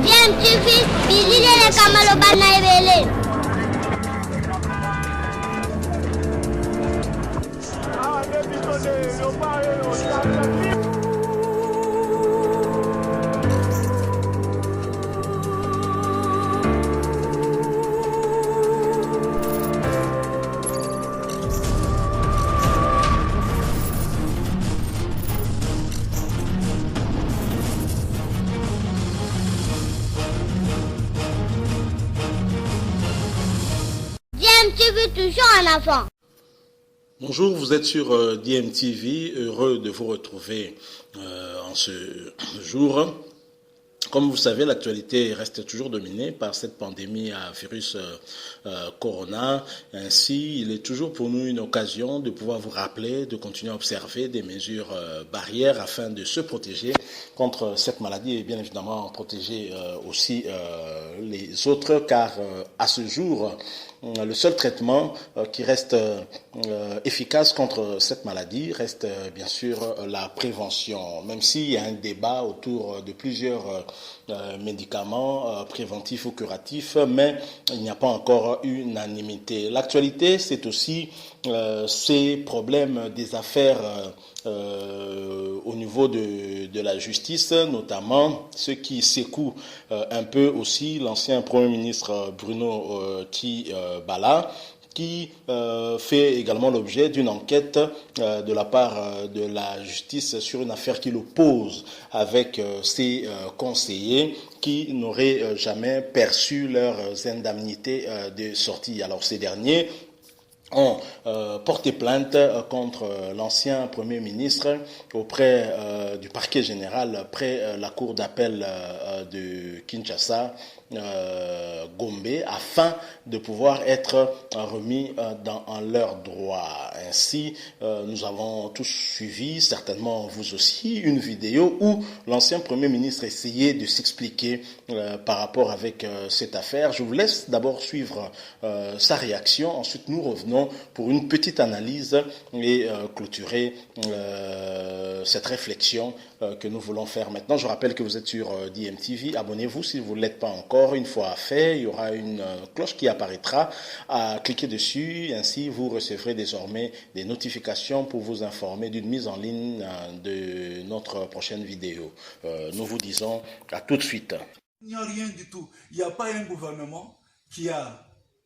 Bien, tu fais, visiter les Kamalobana et tu veux toujours un enfant. Bonjour, vous êtes sur DMTV, heureux de vous retrouver en ce jour. Comme vous savez, l'actualité reste toujours dominée par cette pandémie à virus corona. Ainsi, il est toujours pour nous une occasion de pouvoir vous rappeler, de continuer à observer des mesures barrières afin de se protéger contre cette maladie et bien évidemment protéger aussi les autres, car à ce jour, le seul traitement qui reste efficace contre cette maladie reste bien sûr la prévention, même s'il y a un débat autour de plusieurs médicaments préventifs ou curatifs, mais il n'y a pas encore unanimité. L'actualité, c'est aussi ces problèmes des affaires au niveau de la justice, notamment ce qui secoue un peu aussi l'ancien Premier ministre Bruno Tshibala, qui fait également l'objet d'une enquête de la part de la justice sur une affaire qui l'oppose avec ses conseillers qui n'auraient jamais perçu leurs indemnités de sortie. Alors ces derniers ont porté plainte contre l'ancien Premier ministre auprès du parquet général près la cour d'appel de Kinshasa, Gombe, afin de pouvoir être remis en leurs droits. Ainsi, nous avons tous suivi, certainement vous aussi, une vidéo où l'ancien Premier ministre essayait de s'expliquer par rapport avec cette affaire. Je vous laisse d'abord suivre sa réaction, ensuite nous revenons pour une petite analyse et clôturer cette réflexion que nous voulons faire maintenant. Je rappelle que vous êtes sur DMTV. Abonnez-vous si vous ne l'êtes pas encore. Une fois fait, il y aura une cloche qui apparaîtra. Cliquez dessus. Ainsi, vous recevrez désormais des notifications pour vous informer d'une mise en ligne de notre prochaine vidéo. Nous vous disons à tout de suite. Il n'y a rien du tout. Il n'y a pas un gouvernement qui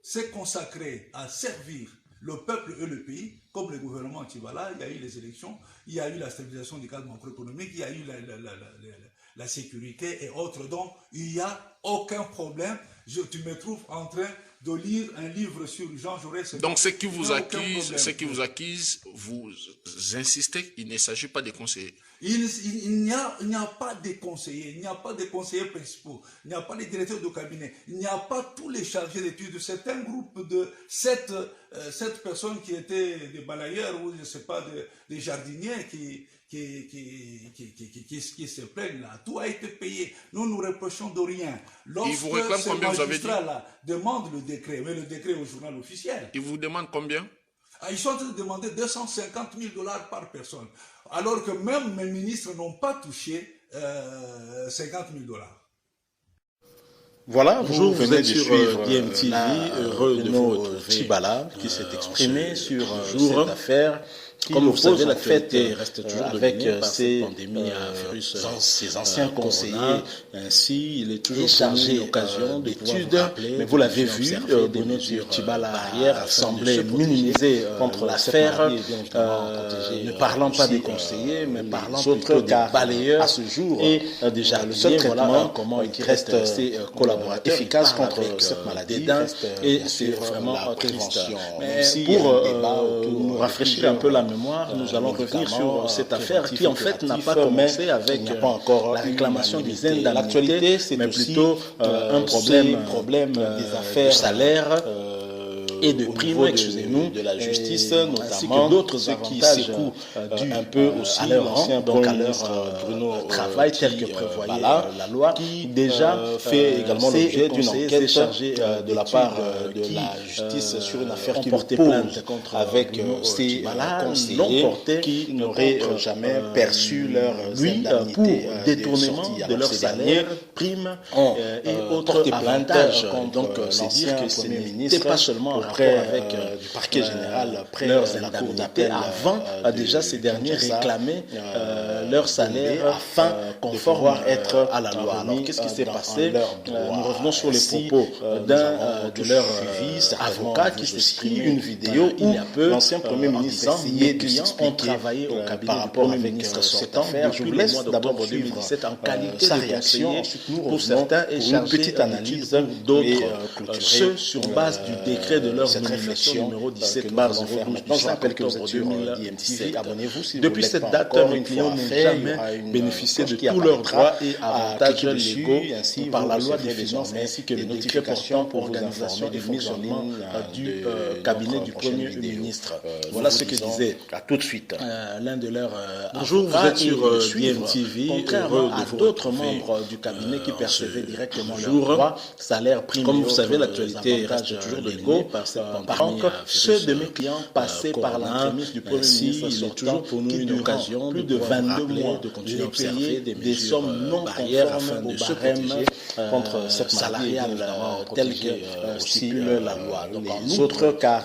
s'est consacré à servir le peuple et le pays, comme le gouvernement Tshibala. Il y a eu les élections, il y a eu la stabilisation du cadre macroéconomique, il y a eu la sécurité et autres. Donc, il n'y a aucun problème. Tu me trouves en train de lire un livre sur Jean Jaurès. Donc, ce qui vous accuse, vous insistez, il ne s'agit pas de conseillers. Il n'y a pas de conseillers, il n'y a pas de conseillers principaux, il n'y a pas de directeurs de cabinet, il n'y a pas tous les chargés d'études. C'est un groupe de 7 personnes qui étaient des balayeurs ou je ne sais pas, des jardiniers qui se plaignent là. Tout a été payé. Nous nous reprochons de rien. Ils vous réclament combien, vous avez dit? Là demande le décret, mais le décret au journal officiel. Ils vous demandent combien? Ils sont en train de demander 250 000 $ par personne. Alors que même mes ministres n'ont pas touché 50 000 $. Voilà, vous venez de suivre DMTV, heureux de vous retrouver. Tshibala qui s'est exprimé sur cette affaire. Comme vous savez, l'actualité reste toujours avec ces pandémies à virus, ses anciens conseillers. Ainsi, il est toujours chargé d'occasion d'études. Mais vous l'avez vu, Bruno Tshibala a semblé minimiser contre l'affaire, ne parlant pas des conseillers, mais parlant plutôt des balayeurs à ce jour. Et déjà, le seul traitement qui reste collaborateur efficace contre cette maladie, et c'est vraiment la prévention. Mais pour nous rafraîchir un peu la mémoire, nous allons revenir sur cette affaire qui en fait n'a pas commencé avec la réclamation des indemnités, mais plutôt un problème des affaires de salaire et de primes, excusez-nous, de la justice, ainsi notamment que d'autres ceux qui avantages secouent un peu aussi à leur l'ancien rang, donc à Premier leur ministre Bruno travail tel que prévoyait la loi, qui déjà fait également l'objet d'une enquête chargé de la part de la justice sur une affaire qui portait plainte contre avec ces conseillers qui n'auraient jamais perçu leur indemnité pour détournement de leur salaire, primes et autres avantages. Donc c'est dire que ce n'était pas seulement en rapport avec du parquet général près leurs de la cour indemnités. d'appel Avant, déjà ces derniers réclamaient leur salaire afin de pouvoir être à la loi. Alors qu'est-ce qui s'est passé? Nous revenons sur les propos d'un de leurs avocats qui s'exprime une vidéo où l'ancien Premier ministre essayait de s'expliquer travaillé au cabinet par rapport du Premier avec ministre cette sortant. affaire. Je vous laisse d'abord suivre 2017 en qualité sa de réaction. conseiller Ensuite, nous pour certains et pour une petite analyse, d'autres, clôturer ceux sur base du décret de leur cette nomination réflexion numéro 17 que nous bar allons faire 012 maintenant. Je rappelle que vous êtes sur 2017. DMTV. Abonnez-vous si vous Depuis ne l'êtes cette pas date, encore. les Une clients fois n'ont fait, jamais il y aura une bénéficié de cloche qui tous leurs apparaîtra droits et à avantages cliquer dessus, légaux ainsi par vous la loi des recevrez finances désormais ainsi que les des décrets notifications portant pour vous organisation informer et des mise en ligne fonctionnements du de cabinet notre du prochaine Premier vidéo. ministre. Nous Voilà vous ce que disons disait à tout de suite. l'un de leurs Bonjour, vous avocats êtes sur et de suivre, DMTV, contrairement heureux de à vous d'autres retrouver, membres du cabinet qui percevaient directement leurs jour. droits, salaires, primes Comme et vous savez, autres l'actualité avantages reste toujours légaux dominée par cette pandémie. Donc, Ceux de mes clients passés par l'entremise du Premier ministre il est sortant, toujours pour nous qui une durant occasion plus de de pouvoir 22 rappeler, mois de continuer à les observer payer des sommes non barrières conformes afin de au se barème protéger contre cette maladie salariale telle protéger, que aussi stipule la loi. Donc, en les outre, autres, car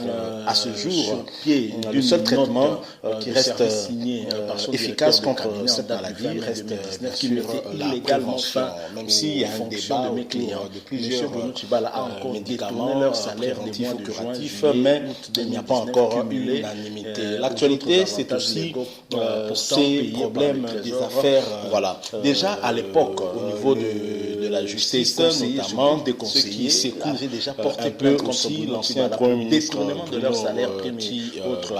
à ce sur jour, pied le d'une seul traitement note qui de reste service signé par son efficace directeur de contre cabinet en cette date du maladie 20 mai reste 2019 qui sur mettait la illégalement prévention, fin même s'il y a un fonctions débat de mes autour clients. de plusieurs M. Bruno Tshibala a encore médicaments détourné leur salaire des préventifs mois ou de juin, curatifs, juillet, mais août il n'y a pas 2019 encore cumulé, unanimité. aux L'actualité, autres c'est avantages aussi légaux, pourtant ces payés par problèmes le des Trésor. affaires. Voilà. Déjà à l'époque, au niveau de la justice, notamment des ceux qui secouent avaient déjà porté un peu plainte contre aussi Bruno l'ancien Tshibala Premier pour ministre détournement de leur salaire primes et autres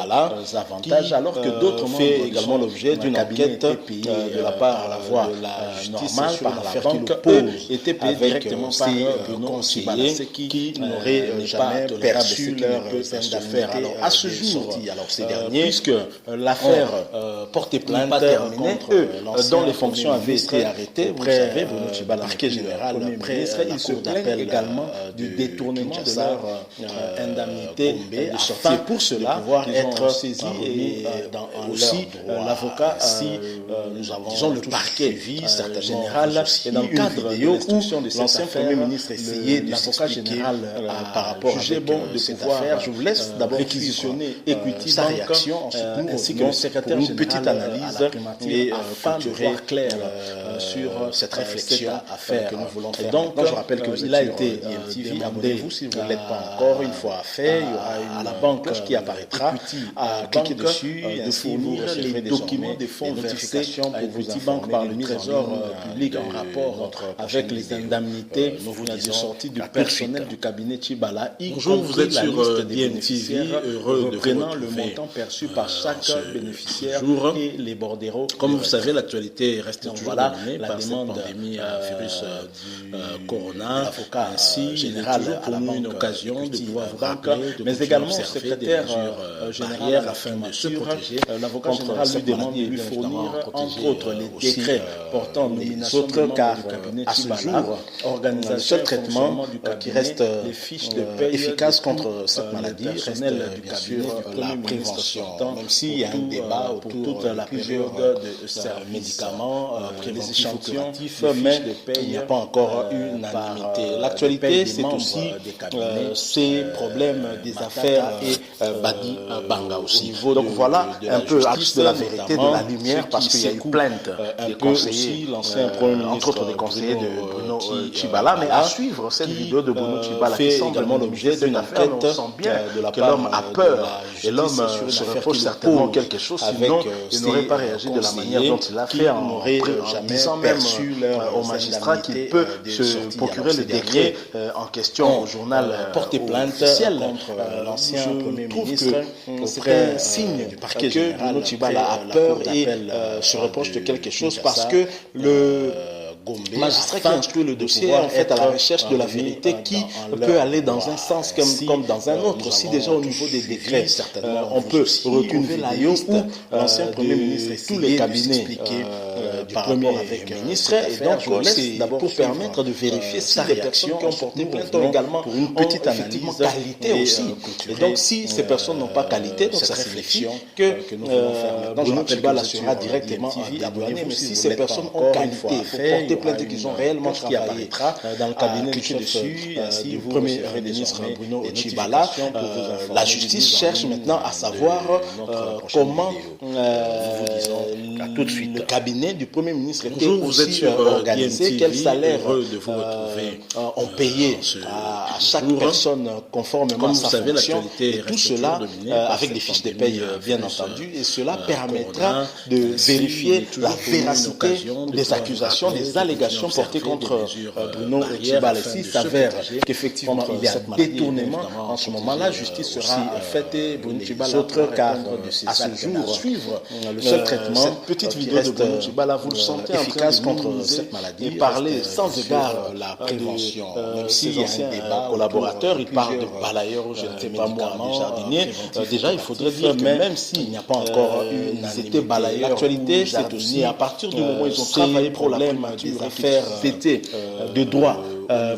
avantages, qui, alors que d'autres fait membres également l'objet d'une enquête de la par la voie de la justice normale sur par l'affaire la qui banque, le eux pose étaient payés avec directement par ces Bruno conseillers Tshibala, qui n'auraient jamais perçu leur peine d'affaires. Alors à ce jour, alors ces derniers, puisque l'affaire porté plainte plainte terminée, contre eux, l'ancien dont les fonctions Premier avaient été ministre arrêtées, vous auprès savez, Bruno Tshibala, parquet général, Premier près ministre, la ils se cour plaignent d'appel également du de détournement de Kinshasa, leur indemnité de afin sortir pour cela, de pouvoir ils être ont saisis remis et dans aussi l'avocat, si nous avons disons le tous parquet suivi certainement général aussi et dans le une cadre vidéo de l'instruction de où cette l'ancien affaire, Premier ministre essayait de l'avocat s'expliquer général par rapport jugé avec bon de cette pouvoir affaire. Je vous laisse d'abord réquisitionner suivre Equity sa Bank, réaction, ensuite nous ainsi que revenons le secrétaire pour une général petite analyse à la primature et afin de clôturer voir clair sur cette réflexion cette affaire que nous voulons faire. Donc, Maintenant, je rappelle que vous il a êtes été sur DMTV. demandé Abonnez-vous si vous ne l'êtes pas encore. Une fois fait, il y aura à la une banque cloche qui apparaîtra. À cliquer dessus de ainsi vous fournir recevrez les documents des fonds versés notifications à pour vous Equity Bank informer par des le mises en Trésor ligne public en de rapport notre avec prochaine les vidéo. indemnités Nous vous de disons sortie du à tout de personnel suite. du cabinet Tshibala. Bonjour, vous êtes sur DMTV, bénéficiaires heureux de vous reprenant le retrouver, montant perçu par chaque ce bénéficiaire jour. et les bordereaux. Comme vous savez, l'actualité reste Donc toujours voilà, dominée la par demande, cette pandémie virus du Corona. l'avocat Ainsi, général il est toujours à pour la nous une banque occasion de Equity pouvoir vous Bank, rappeler, de mais continuer également à observer secrétaire des mesures général barrières à la afin de se primature, protéger. l'avocat contre général lui cette demande maladie, de lui bien fournir, évidemment, entre protéger, autres, les aussi, décrets portant les nomination autres de membres car, du cabinet à ce Tshibala, jour, organisation le seul traitement fonctionnement du cabinet, qui reste les fiches de paye efficace de contre tout, cette le maladie reste personnel du bien cabinet sûr du Premier la ministre prévention, sortant, même s'il y a un débat pour autour toute de la plusieurs période de médicaments, les préventifs ou échantillons, curatifs, les mais fiches de paye, il n'y a pas encore unanimité. L'actualité, c'est aussi ces problèmes des affaires et Badi Banga aussi. Donc voilà un peu axe de la vérité, de la lumière, parce qu'il y a eu plainte des conseillers, l'ancien Premier ministre, entre autres des conseillers de Bruno Tshibala, mais à suivre cette vidéo de Bruno Tshibala qui semble également l'objet d'une enquête de la part l'homme a peur et l'homme se reproche certainement quelque chose, sinon il n'aurait pas réagi de la manière dont il l'a fait en disant même au magistrat qu'il peut se procurer le décret en question au journal porté plainte contre l'ancien Premier ministre auprès signe du parquet général. Bruno Tshibala a peur et se reproche de quelque chose parce que le magistrat qui instruit le dossier en fait à la recherche de la vérité qui peut aller dans un sens comme dans un autre. Si déjà au niveau des décrets, on peut retrouver la liste où l'ancien Premier ministre et tous les cabinets du Premier ministre, et donc je laisse d'abord pour permettre de vérifier si les personnes qui ont porté plainte ont également pour une petite analyse qualité aussi. Et donc si ces personnes n'ont pas qualité, donc ça signifie que Bruno Tshibala sera directement dédouané. Mais si ces personnes ont qualité pour porter plainte et qu'ils ont réellement travaillé dans le cabinet du Premier ministre Bruno Tshibala, la justice cherche maintenant à savoir comment le cabinet du Premier ministre était aussi organisé, quel salaire ont payé à chaque personne conformément à sa fonction, et tout cela avec des fiches de paye bien entendu, et cela permettra de vérifier la véracité des accusations, des allégations portées contre Bruno Tshibala. S'il s'avère qu'effectivement il y a détournement, en ce moment la justice sera faite et Bruno Tshibala autre, car à ce jour suivre le seul traitement, cette petite vidéo de Bruno Tshibala, vous le sentez efficace contre cette maladie, et parler sans égard la prévention, même s'il y a un débat collaborateur, il parle de balayeur ou je ne sais pas moi, des jardiniers. Déjà il faudrait dire que même s'il n'y a pas encore ils étaient balayeurs, l'actualité c'est aussi à partir du moment où ils ont travaillé pour la des affaires de droit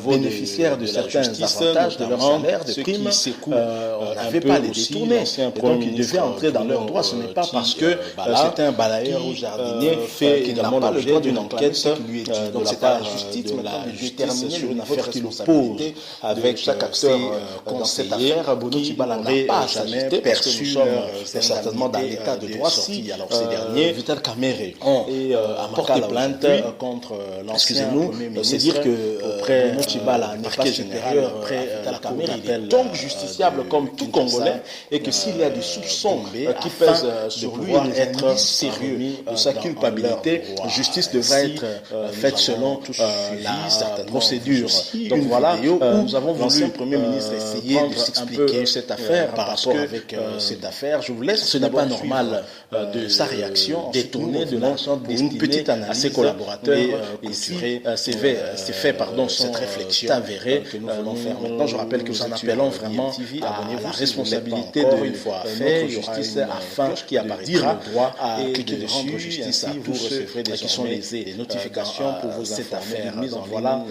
bénéficiaires de certains avantages de leur salaire, de primes, on n'avait pas les détourner. Et donc ils devaient entrer dans leurs droits. Ce n'est pas parce que c'est un balayeur ou jardinier qui n'a pas l'objet d'une enquête de la part de la justice maintenant de déterminer sur une affaire qui l'oppose avec chaque acteur dans cette affaire. Bruno Tshibala n'a pas à s'ajuster parce que nous sommes certainement dans l'état de droit. Si ces derniers, Vital Kamerhe, ont porté plainte contre l'ancien Premier ministre, c'est dire que Bruno Tshibala n'est pas supérieur à la Kamerhe, il est donc justiciable comme tout Congolais, et que s'il y a des soupçons qui pèsent sur lui, être sérieux de sa culpabilité, justice devra être faite selon la procédure. Donc voilà, nous avons vu le Premier ministre essayer de s'expliquer cette affaire par rapport avec cette affaire. Je vous laisse, ce n'est pas normal de sa réaction, détourner de l'argent pour une petite analyse à ses collaborateurs, et si c'est fait cette réflexion avérée que nous voulons faire maintenant. Je rappelle que nous en appelons vraiment à la responsabilité de notre justice afin de dire le droit et de rendre justice à tous ceux qui sont lésés. Des notifications pour vous informer mise en voilà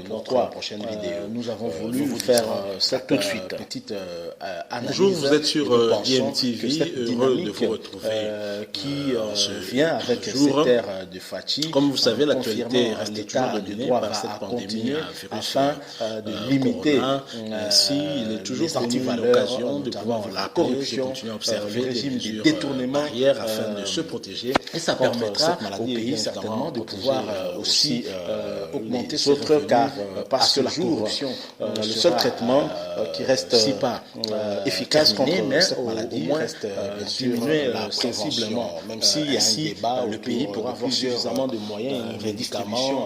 notre prochaine vidéo. Nous avons voulu vous faire cette tout de suite petite analyse. Bonjour, vous êtes sur DMTV, heureux de vous retrouver qui vient avec cette ère de fatigue. Comme vous savez, l'actualité reste toujours dominée par cette pandémie afin de limiter il est toujours une occasion de pouvoir la corruption, continuer à observer le régime de détournement afin de se protéger, et ça permettra au pays certainement de pouvoir aussi augmenter ses revenus, car parce que la corruption, le seul traitement qui reste si pas efficace contre cette maladie reste diminuer sensiblement, même s'il y a un débat, le pays pourra avoir suffisamment de moyens et une redistribution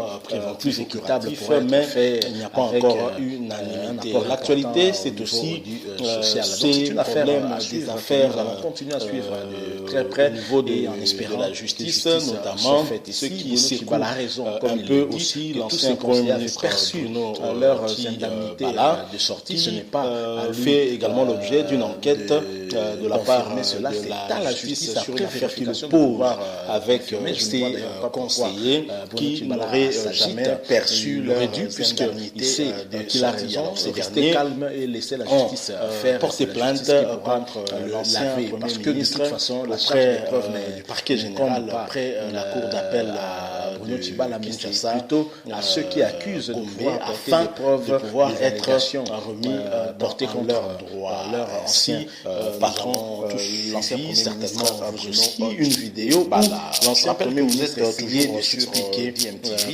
plus équitable pour mais il n'y a pas encore une unanimité. L'actualité, c'est aussi c'est problème des affaires. Nous allons continuer à suivre de très près au niveau en espérant la justice, notamment ceux qui secouent la raison, comme il peut aussi l'ancien Premier ministre perçu leurs indemnités de sortie. Ce n'est pas fait également l'objet d'une enquête de la part de cela. C'est à la justice sur une affaire qui le pose avec ses conseillers qui n'auraient jamais perçu leur dû, puisqu'il sait qu'il a raison, c'est rester calme et laisser la justice faire porter plainte contre l'ancien parce que de toute façon après du parquet général, après la cour d'appel à Bruno Tshibala Kinshasa, plutôt à ceux qui accusent de afin de pouvoir être remis portés contre leurs droits. Leur ancien patron, l'ancien Premier ministre, aussi une vidéo où l'ancien Premier ministre a essayé de s'expliquer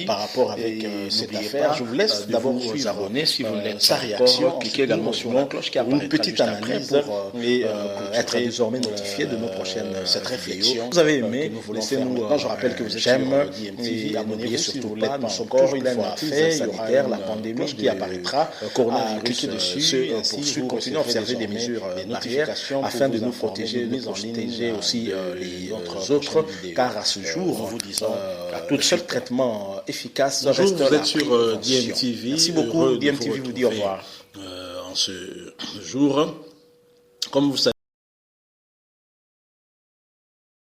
par rapport avec cette affaire. Je vous laisse d'abord vous abonner si vous l'êtes sa réaction, cliquez également sur la cloche qui apparaîtra une petite analyse et être désormais notifié de nos prochaines cette réflexion. Vous avez aimé, laissez-nous, je rappelle que vous êtes j'aime et TV, abonnez-vous surtout pas, nous sommes encore une fois fait, il y aura la pandémie qui apparaîtra, cliquez dessus, ainsi vous continuez à observer des mesures barrières afin de nous protéger, de protéger aussi les autres, car à ce jour, nous vous disons, tout seul traitement efficace reste vous êtes sur DMTV. Merci beaucoup, DMTV vous dit au revoir. En ce jour, comme vous savez,